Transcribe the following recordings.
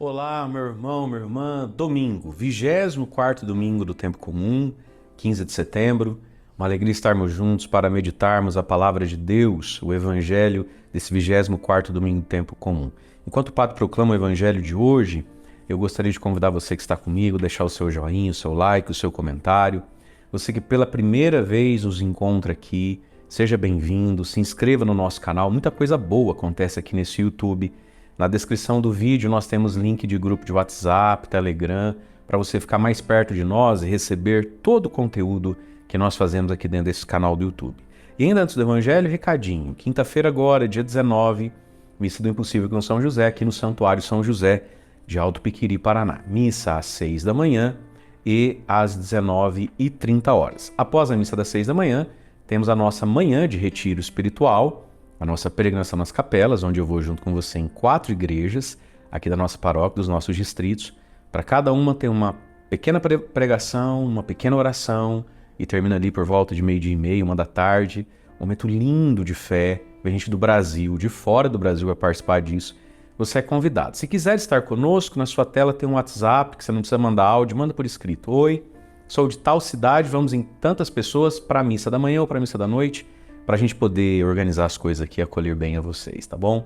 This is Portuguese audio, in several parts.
Olá, meu irmão, minha irmã. Domingo, 24º domingo do tempo comum, 15 de setembro. Uma alegria estarmos juntos para meditarmos a palavra de Deus, o evangelho desse 24º domingo do tempo comum. Enquanto o Padre proclama o evangelho de hoje, eu gostaria de convidar você que está comigo, deixar o seu joinha, o seu like, o seu comentário. Você que pela primeira vez nos encontra aqui, seja bem-vindo, se inscreva no nosso canal. Muita coisa boa acontece aqui nesse YouTube. Na descrição do vídeo nós temos link de grupo de WhatsApp, Telegram, para você ficar mais perto de nós e receber todo o conteúdo que nós fazemos aqui dentro desse canal do YouTube. E ainda antes do Evangelho, recadinho. Quinta-feira agora, dia 19, Missa do Impossível com São José, aqui no Santuário São José de Alto Piquiri, Paraná. Missa às 6 da manhã e às 19h30. Após a missa das 6 da manhã, temos a nossa manhã de retiro espiritual, a nossa peregrinação nas capelas, onde eu vou junto com você em 4 igrejas, aqui da nossa paróquia, dos nossos distritos. Para cada uma tem uma pequena pregação, uma pequena oração, e termina ali por volta de 12h30, 1h da tarde. Um momento lindo de fé. Vem gente do Brasil, de fora do Brasil vai participar disso. Você é convidado. Se quiser estar conosco, na sua tela tem um WhatsApp, que você não precisa mandar áudio, manda por escrito. Oi, sou de tal cidade, vamos em tantas pessoas para a missa da manhã ou para a missa da noite, para a gente poder organizar as coisas aqui e acolher bem a vocês, tá bom?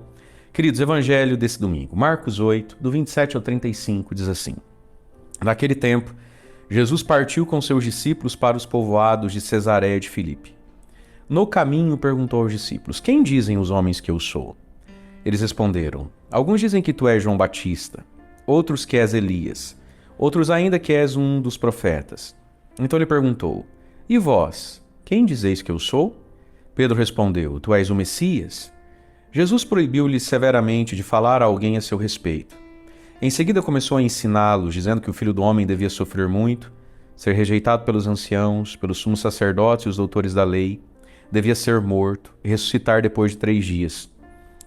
Queridos, evangelho desse domingo, Marcos 8, do 27 ao 35, diz assim: Naquele tempo, Jesus partiu com seus discípulos para os povoados de Cesareia de Filipe. No caminho, perguntou aos discípulos: Quem dizem os homens que eu sou? Eles responderam: Alguns dizem que tu és João Batista, outros que és Elias, outros ainda que és um dos profetas. Então ele perguntou: E vós, quem dizeis que eu sou? Pedro respondeu: Tu és o Messias? Jesus proibiu-lhes severamente de falar a alguém a seu respeito. Em seguida começou a ensiná-los, dizendo que o Filho do Homem devia sofrer muito, ser rejeitado pelos anciãos, pelos sumos sacerdotes e os doutores da lei, devia ser morto e ressuscitar depois de 3 dias.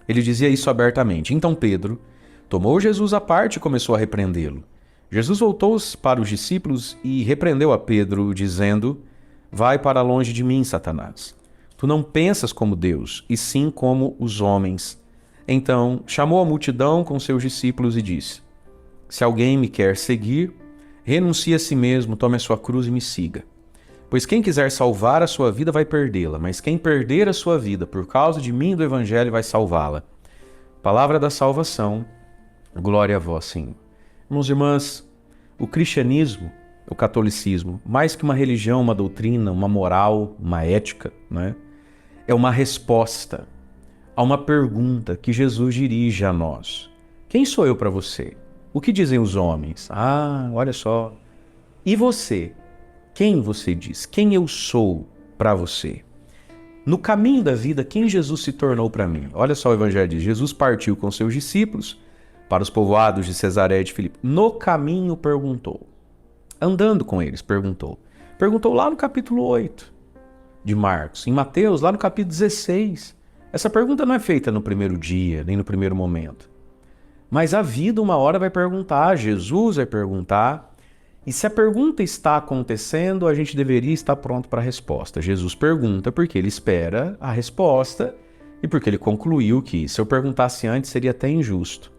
Ele dizia isso abertamente. Então Pedro tomou Jesus à parte e começou a repreendê-lo. Jesus voltou para os discípulos e repreendeu a Pedro, dizendo: Vai para longe de mim, Satanás. Tu não pensas como Deus, e sim como os homens. Então chamou a multidão com seus discípulos e disse: Se alguém me quer seguir, renuncie a si mesmo, tome a sua cruz e me siga. Pois quem quiser salvar a sua vida vai perdê-la, mas quem perder a sua vida por causa de mim e do Evangelho vai salvá-la. Palavra da salvação, glória a vós, Senhor. Irmãos e irmãs, o cristianismo, o catolicismo, mais que uma religião, uma doutrina, uma moral, uma ética, né? É uma resposta a uma pergunta que Jesus dirige a nós. Quem sou eu para você? O que dizem os homens? Ah, olha só. E você? Quem você diz? Quem eu sou para você? No caminho da vida, quem Jesus se tornou para mim? Olha só o evangelho diz: Jesus partiu com seus discípulos para os povoados de Cesareia de Filipe. No caminho perguntou. Andando com eles, perguntou. Perguntou lá no capítulo 8 de Marcos. Em Mateus, lá no capítulo 16. Essa pergunta não é feita no primeiro dia, nem no primeiro momento. Mas a vida, uma hora, vai perguntar, Jesus vai perguntar. E se a pergunta está acontecendo, a gente deveria estar pronto para a resposta. Jesus pergunta porque ele espera a resposta e porque ele concluiu que se eu perguntasse antes seria até injusto.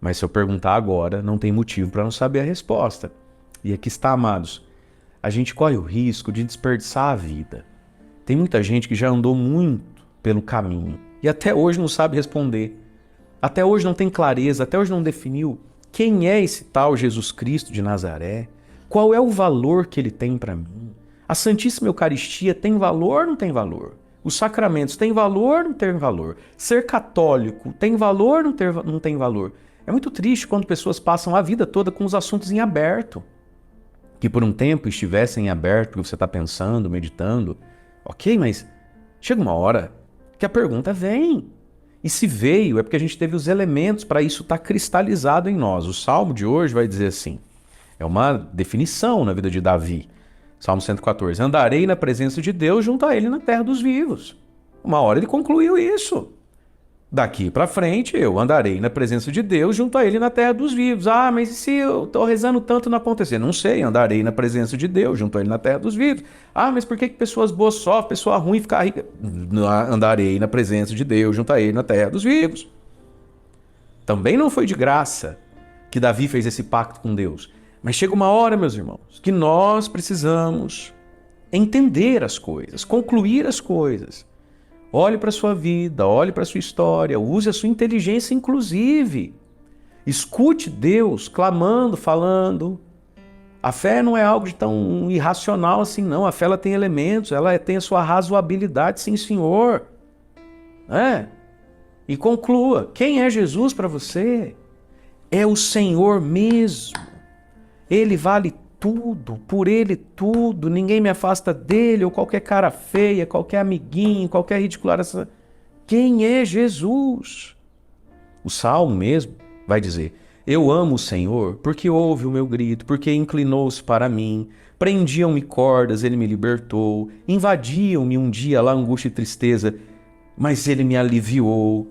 Mas se eu perguntar agora, não tem motivo para não saber a resposta. E aqui está, amados, a gente corre o risco de desperdiçar a vida. Tem muita gente que já andou muito pelo caminho e até hoje não sabe responder. Até hoje não tem clareza, até hoje não definiu quem é esse tal Jesus Cristo de Nazaré, qual é o valor que ele tem para mim. A Santíssima Eucaristia tem valor ou não tem valor? Os sacramentos têm valor ou não têm valor? Ser católico tem valor ou não tem valor? É muito triste quando pessoas passam a vida toda com os assuntos em aberto. Que por um tempo estivessem em aberto, porque você está pensando, meditando. Ok, mas chega uma hora que a pergunta vem. E se veio, é porque a gente teve os elementos para isso estar cristalizado em nós. O Salmo de hoje vai dizer assim, é uma definição na vida de Davi. Salmo 114, andarei na presença de Deus junto a ele na terra dos vivos. Uma hora ele concluiu isso. Daqui para frente eu andarei na presença de Deus junto a ele na terra dos vivos. Ah, mas e se eu estou rezando tanto não acontecer? Não sei, andarei na presença de Deus junto a ele na terra dos vivos. Ah, mas por que pessoas boas sofrem, pessoa ruim fica rica? Andarei na presença de Deus junto a ele na terra dos vivos. Também não foi de graça. que Davi fez esse pacto com Deus. Mas chega uma hora, meus irmãos, que nós precisamos entender as coisas, concluir as coisas. Olhe para a sua vida, olhe para a sua história, use a sua inteligência inclusive. Escute Deus clamando, falando. A fé não é algo de tão irracional assim, não. A fé ela tem elementos, ela tem a sua razoabilidade, sim, senhor. E conclua, quem é Jesus para você? É o Senhor mesmo. Ele vale tudo, por Ele tudo. Ninguém me afasta dele, ou qualquer cara feia, qualquer amiguinho, qualquer ridiculação. Quem é Jesus? O Salmo mesmo vai dizer, eu amo o Senhor porque ouve o meu grito, porque inclinou-se para mim. Prendiam-me cordas, Ele me libertou. Invadiam-me um dia lá angústia e tristeza, mas Ele me aliviou.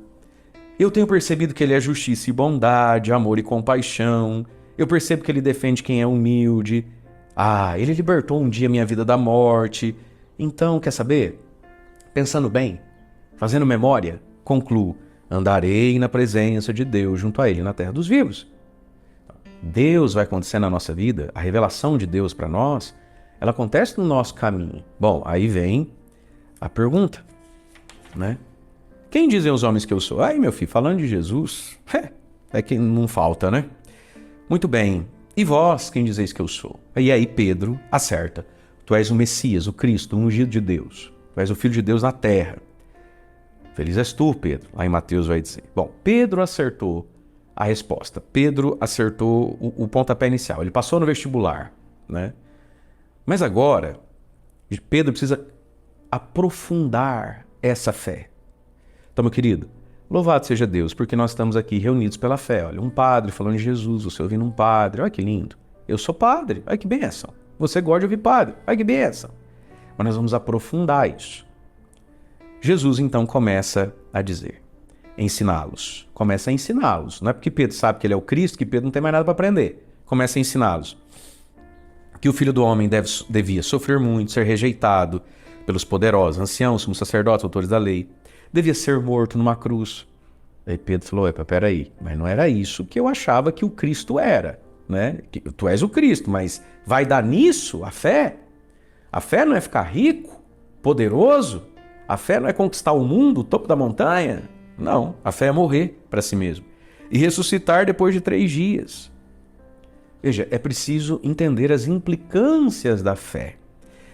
Eu tenho percebido que Ele é justiça e bondade, amor e compaixão. Eu percebo que Ele defende quem é humilde. Ele libertou um dia minha vida da morte. Então, quer saber? Pensando bem, fazendo memória, concluo. Andarei na presença de Deus junto a Ele na terra dos vivos. Deus vai acontecer na nossa vida, a revelação de Deus para nós, ela acontece no nosso caminho. Bom, aí vem a pergunta, né? Quem dizem os homens que eu sou? Meu filho, falando de Jesus, é que não falta, né? Muito bem, e vós, quem dizeis que eu sou? E aí Pedro acerta, tu és o Messias, o Cristo, o ungido de Deus, tu és o Filho de Deus na terra. Feliz és tu, Pedro, lá em Mateus vai dizer. Bom, Pedro acertou a resposta. Pedro acertou o pontapé inicial. Ele passou no vestibular, né? Mas agora, Pedro precisa aprofundar essa fé. Então, meu querido, louvado seja Deus, porque nós estamos aqui reunidos pela fé. Olha, um padre falando de Jesus, você ouvindo um padre. Olha que lindo. Eu sou padre. Olha que bênção. Você gosta de ouvir padre. Olha que bênção. Mas nós vamos aprofundar isso. Jesus então começa a dizer, ensiná-los. Começa a ensiná-los. Não é porque Pedro sabe que ele é o Cristo que Pedro não tem mais nada para aprender. Começa a ensiná-los. Que o Filho do Homem devia sofrer muito, ser rejeitado pelos poderosos, anciãos, sumos sacerdotes, autores da lei. Devia ser morto numa cruz. Aí Pedro falou, peraí, mas não era isso que eu achava que o Cristo era, né? Tu és o Cristo, mas vai dar nisso a fé? A fé não é ficar rico, poderoso? A fé não é conquistar o mundo, o topo da montanha? Não, a fé é morrer para si mesmo. E ressuscitar depois de 3 dias. Veja, é preciso entender as implicâncias da fé.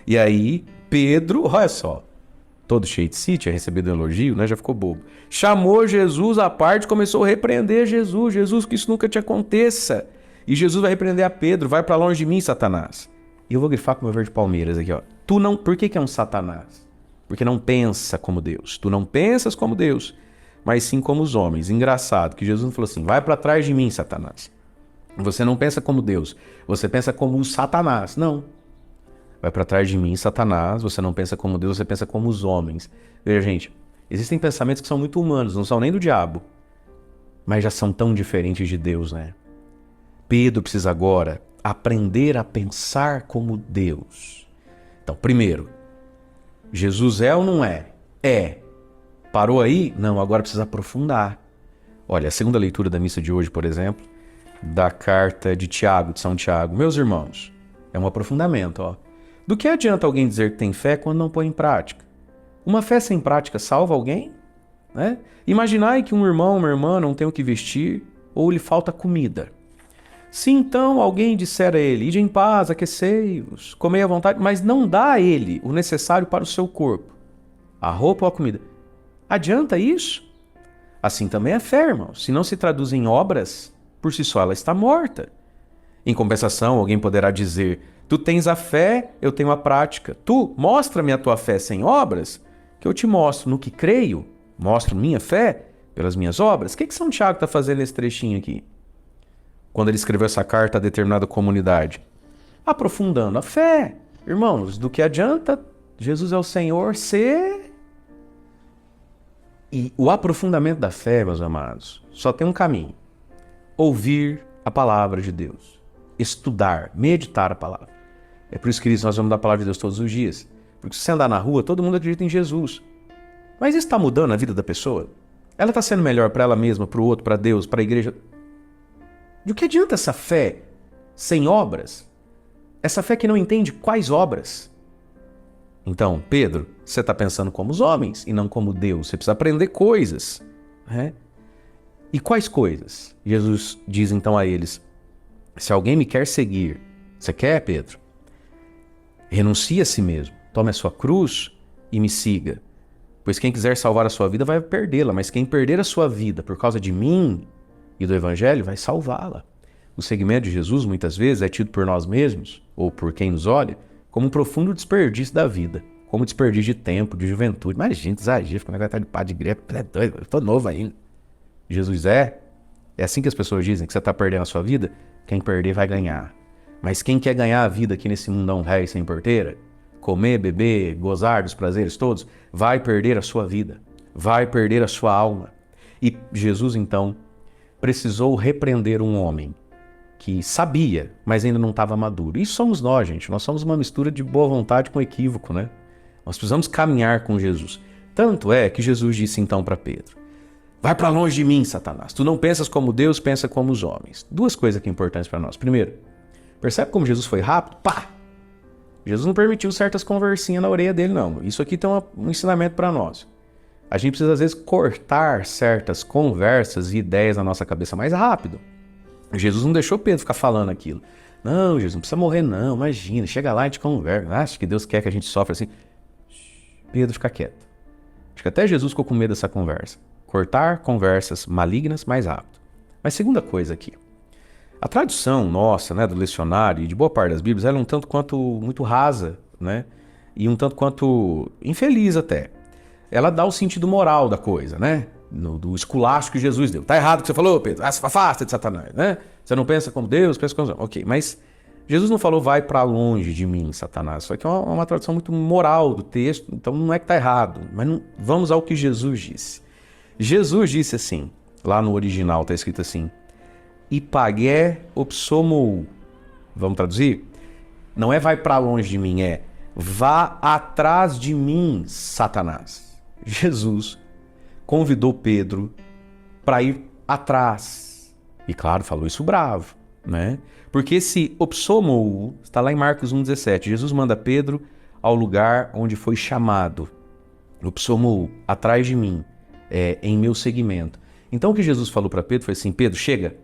E aí, Pedro, olha só, todo cheio de si, tinha recebido um elogio, né? Já ficou bobo. Chamou Jesus à parte e começou a repreender Jesus. Jesus, que isso nunca te aconteça. E Jesus vai repreender a Pedro, vai para longe de mim, Satanás. E eu vou grifar com o meu verde palmeiras aqui, ó. Por que é um Satanás? Porque não pensa como Deus. Tu não pensas como Deus, mas sim como os homens. Engraçado que Jesus não falou assim, vai para trás de mim, Satanás. Você não pensa como Deus, você pensa como o Satanás. Não. Vai para trás de mim, Satanás, você não pensa como Deus, você pensa como os homens. Veja, gente, existem pensamentos que são muito humanos, não são nem do diabo, mas já são tão diferentes de Deus, né? Pedro precisa agora aprender a pensar como Deus. Então, primeiro, Jesus é ou não é? É. Parou aí? Não, agora precisa aprofundar. Olha, a segunda leitura da missa de hoje, por exemplo, da carta de Tiago, de São Tiago. Meus irmãos, é um aprofundamento, ó. Do que adianta alguém dizer que tem fé quando não põe em prática? Uma fé sem prática salva alguém? Né? Imaginai que um irmão ou uma irmã não tem o que vestir ou lhe falta comida. Se então alguém disser a ele, ide em paz, aquecei-vos, comei à vontade, mas não dá a ele o necessário para o seu corpo, a roupa ou a comida, adianta isso? Assim também a fé, irmão. Se não se traduz em obras, por si só ela está morta. Em compensação, alguém poderá dizer, tu tens a fé, eu tenho a prática. Tu, mostra-me a tua fé sem obras, que eu te mostro no que creio. Mostro minha fé pelas minhas obras. O que São Tiago está fazendo nesse trechinho aqui? Quando ele escreveu essa carta a determinada comunidade? Aprofundando a fé. Irmãos, do que adianta Jesus é o Senhor ser... E o aprofundamento da fé, meus amados, só tem um caminho. Ouvir a palavra de Deus. Estudar, meditar a palavra. É por isso que nós vamos dar a palavra de Deus todos os dias. Porque se você andar na rua, todo mundo acredita em Jesus. Mas isso está mudando a vida da pessoa? Ela está sendo melhor para ela mesma, para o outro, para Deus, para a igreja? De que adianta essa fé sem obras? Essa fé que não entende quais obras? Então, Pedro, você está pensando como os homens e não como Deus. Você precisa aprender coisas. Né? E quais coisas? Jesus diz então a eles, se alguém me quer seguir, você quer, Pedro? Renuncie a si mesmo, tome a sua cruz e me siga. Pois quem quiser salvar a sua vida vai perdê-la, mas quem perder a sua vida por causa de mim e do Evangelho vai salvá-la. O seguimento de Jesus muitas vezes é tido por nós mesmos, ou por quem nos olha, como um profundo desperdício da vida, como desperdício de tempo, de juventude. Mas gente, exagero, fica um negócio de pá de igreja, é doido, eu tô novo ainda. Jesus é assim que as pessoas dizem, que você está perdendo a sua vida, quem perder vai ganhar. Mas quem quer ganhar a vida aqui nesse mundão velho sem porteira, comer, beber, gozar dos prazeres todos, vai perder a sua vida, vai perder a sua alma. E Jesus, então, precisou repreender um homem que sabia, mas ainda não estava maduro. Isso somos nós, gente. Nós somos uma mistura de boa vontade com equívoco, né? Nós precisamos caminhar com Jesus. Tanto é que Jesus disse então para Pedro, vai para longe de mim, Satanás. Tu não pensas como Deus, pensa como os homens. Duas coisas aqui importantes para nós. Primeiro, percebe como Jesus foi rápido? Pá! Jesus não permitiu certas conversinhas na orelha dele, não. Isso aqui tem um ensinamento para nós. A gente precisa, às vezes, cortar certas conversas e ideias na nossa cabeça mais rápido. Jesus não deixou Pedro ficar falando aquilo. Não, Jesus, não precisa morrer, não. Imagina, chega lá e a gente conversa. Acho que Deus quer que a gente sofra assim. Pedro, fica quieto. Acho que até Jesus ficou com medo dessa conversa. Cortar conversas malignas mais rápido. Mas segunda coisa aqui. A tradução nossa, né, do lecionário e de boa parte das Bíblias, ela é um tanto quanto muito rasa, né? E um tanto quanto infeliz até. Ela dá o sentido moral da coisa, né? Do esculacho que Jesus deu. Tá errado o que você falou, Pedro. Se afasta de Satanás, né? Você não pensa como Deus, pensa como... Ok, mas Jesus não falou vai para longe de mim, Satanás. Isso aqui é uma tradução muito moral do texto, então não é que tá errado. Mas não... vamos ao que Jesus disse. Jesus disse assim, lá no original está escrito assim, Ipagé opsomou. Vamos traduzir? Não é vai para longe de mim, é vá atrás de mim, Satanás. Jesus convidou Pedro para ir atrás. E claro, falou isso bravo, né? Porque esse opsomou está lá em Marcos 1,17. Jesus manda Pedro ao lugar onde foi chamado. Opsomou, atrás de mim, em meu seguimento. Então o que Jesus falou para Pedro foi assim, Pedro, chega,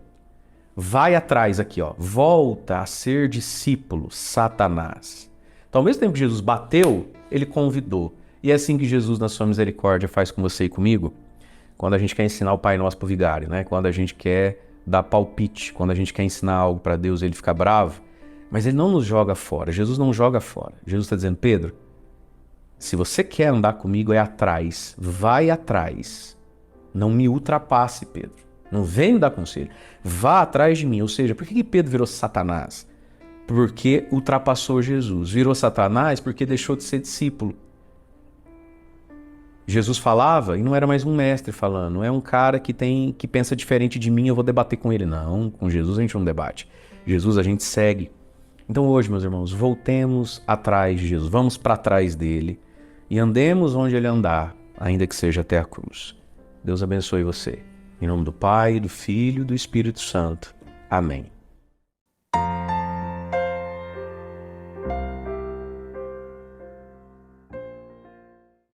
vai atrás aqui, ó, volta a ser discípulo, Satanás. Então ao mesmo tempo que Jesus bateu, ele convidou. E é assim que Jesus, na sua misericórdia, faz com você e comigo, quando a gente quer ensinar o Pai Nosso pro vigário, né? Quando a gente quer dar palpite, quando a gente quer ensinar algo para Deus, ele fica bravo, mas ele não nos joga fora, Jesus não joga fora. Jesus está dizendo, Pedro, se você quer andar comigo, é atrás, vai atrás, não me ultrapasse, Pedro, não vem me dar conselho, vá atrás de mim. Ou seja, por que Pedro virou Satanás? Porque ultrapassou Jesus. Virou Satanás porque deixou de ser discípulo. Jesus falava e não era mais um mestre falando, não é um cara que pensa diferente de mim, eu vou debater com ele. Não, com Jesus a gente não debate. Jesus a gente segue. Então hoje, meus irmãos, voltemos atrás de Jesus, vamos para trás dele e andemos onde ele andar, ainda que seja até a cruz. Deus abençoe você. Em nome do Pai, do Filho e do Espírito Santo. Amém.